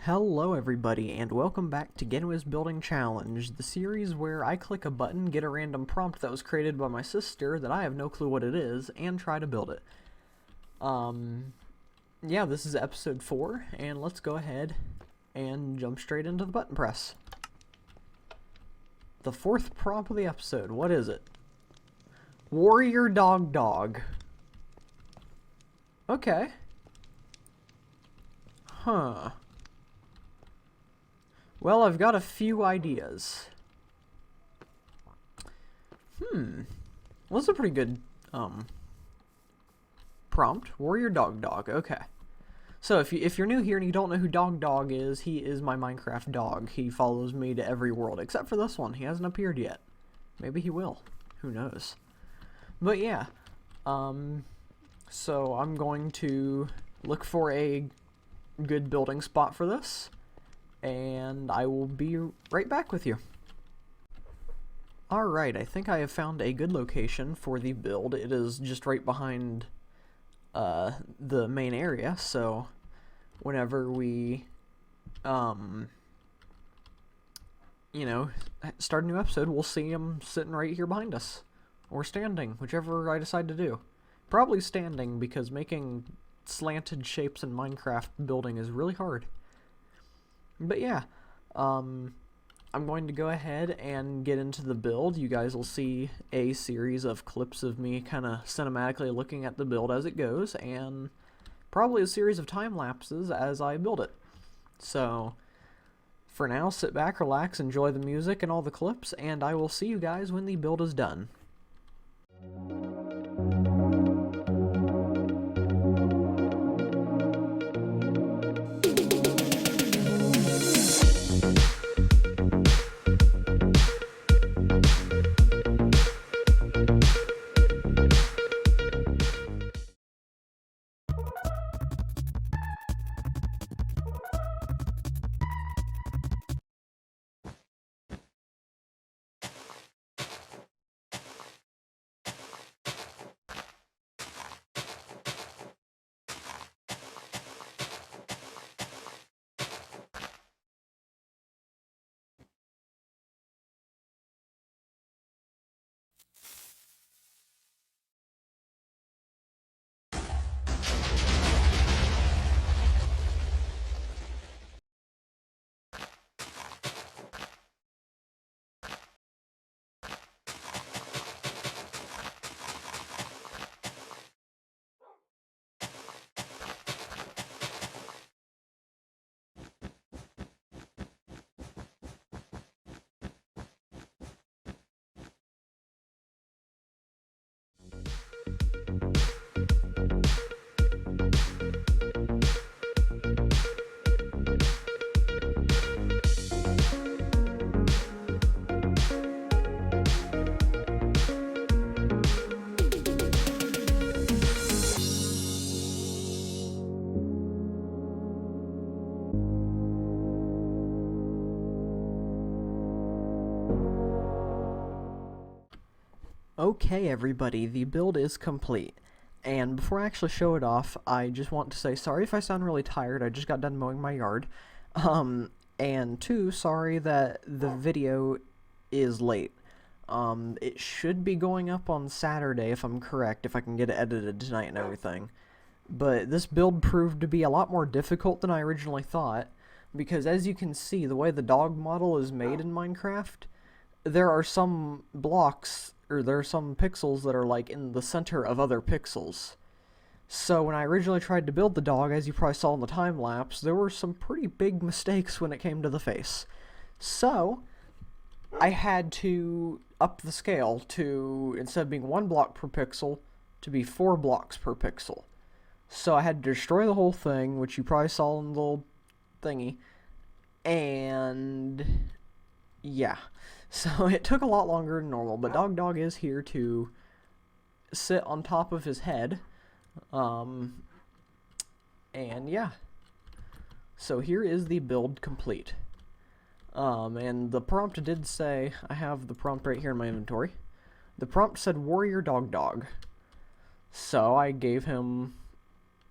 Hello everybody, and welcome back to Genwih's Building Challenge, the series where I click a button, get a random prompt that was created by my sister that I have no clue what it is, and try to build it. Yeah, this is episode 4, and let's go ahead and jump straight into the button press. The fourth prompt of the episode, what is it? Warrior Dog Dog. Okay. Huh. Well, I've got a few ideas. Well, that's a pretty good, prompt. Warrior Dog Dog, okay. So, if you're new here and you don't know who Dog Dog is, he is my Minecraft dog. He follows me to every world, except for this one. He hasn't appeared yet. Maybe he will. Who knows? But yeah, so I'm going to look for a good building spot for this, and I will be right back with you. Alright, I think I have found a good location for the build. It is just right behind the main area, so whenever we, start a new episode, we'll see him sitting right here behind us. Or standing, whichever I decide to do. Probably standing, because making slanted shapes in Minecraft building is really hard. But yeah, I'm going to go ahead and get into the build. You guys will see a series of clips of me kind of cinematically looking at the build as it goes, and probably a series of time lapses as I build it. So, for now, sit back, relax, enjoy the music and all the clips, and I will see you guys when the build is done. Okay everybody, the build is complete, and before I actually show it off, I just want to say sorry if I sound really tired. I just got done mowing my yard, and two, sorry that the video is late. It should be going up on Saturday if I'm correct, if I can get it edited tonight and everything, but this build proved to be a lot more difficult than I originally thought, because as you can see, the way the dog model is made in Minecraft, there are some blocks, or there are some pixels that are like in the center of other pixels. So when I originally tried to build the dog, as you probably saw in the time lapse, there were some pretty big mistakes when it came to the face. So I had to up the scale to, instead of being 1 block per pixel, to be 4 blocks per pixel. So I had to destroy the whole thing, which you probably saw in the little thingy, and yeah. So it took a lot longer than normal, but Dog Dog is here to sit on top of his head. And yeah. So here is the build complete. And the prompt did say, I have the prompt right here in my inventory. The prompt said Warrior Dog Dog. So I gave him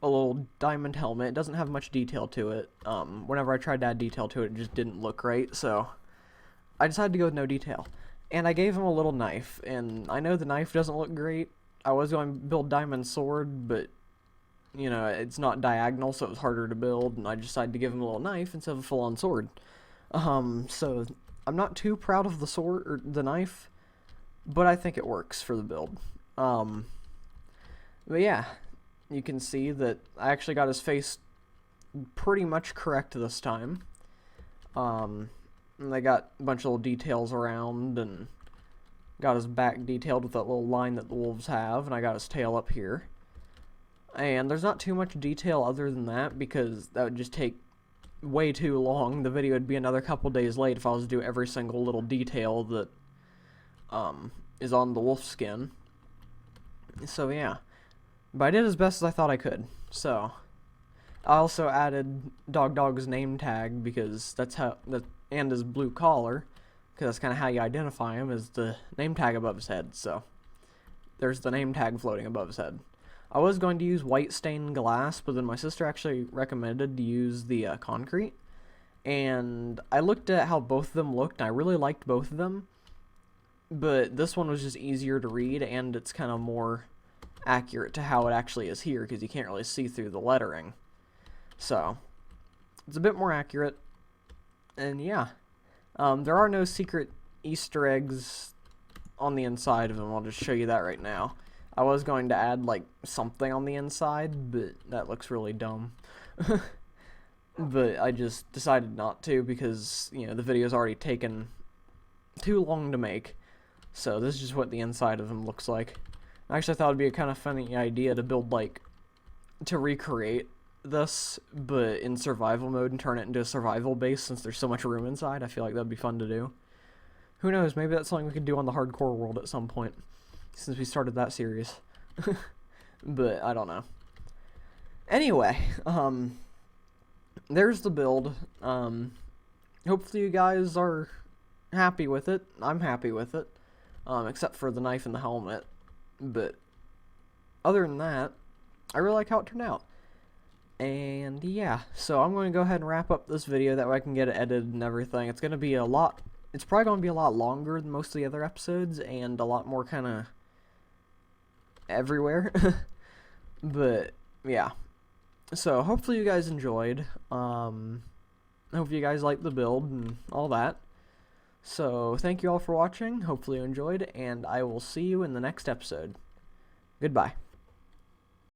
a little diamond helmet. It doesn't have much detail to it. Whenever I tried to add detail to it, it just didn't look right, so I decided to go with no detail. And I gave him a little knife, and I know the knife doesn't look great. I was going to build diamond sword, but, you know, it's not diagonal, so it was harder to build, and I decided to give him a little knife instead of a full-on sword. So I'm not too proud of the sword, or the knife, but I think it works for the build. But yeah, you can see that I actually got his face pretty much correct this time. And they got a bunch of little details around, and got his back detailed with that little line that the wolves have, and I got his tail up here. And there's not too much detail other than that, because that would just take way too long. The video would be another couple days late if I was to do every single little detail that is on the wolf skin. So yeah, but I did as best as I thought I could. So I also added Dog's name tag, because that's how and his blue collar, because that's kind of how you identify him, is the name tag above his head. So there's the name tag floating above his head. I was going to use white stained glass, but then my sister actually recommended to use the concrete. And I looked at how both of them looked, and I really liked both of them. But this one was just easier to read, and it's kind of more accurate to how it actually is here, because you can't really see through the lettering. So it's a bit more accurate. And yeah, there are no secret Easter eggs on the inside of them. I'll just show you that right now. I was going to add, like, something on the inside, but that looks really dumb. But I just decided not to, because, you know, the video's already taken too long to make. So this is just what the inside of them looks like. I actually thought it'd be a kind of funny idea to build, like, to recreate this, but in survival mode, and turn it into a survival base, since there's so much room inside. I feel like that'd be fun to do. Who knows, maybe that's something we could do on the hardcore world at some point, since we started that series. But I don't know. Anyway, there's the build. Hopefully you guys are happy with it. I'm happy with it, except for the knife and the helmet. But other than that, I really like how it turned out. And yeah, so I'm going to go ahead and wrap up this video, that way I can get it edited and everything. It's going to be it's probably going to be a lot longer than most of the other episodes, and a lot more kind of everywhere. But yeah, so hopefully you guys enjoyed. Hope you guys liked the build and all that. So thank you all for watching. Hopefully you enjoyed, and I will see you in the next episode. Goodbye.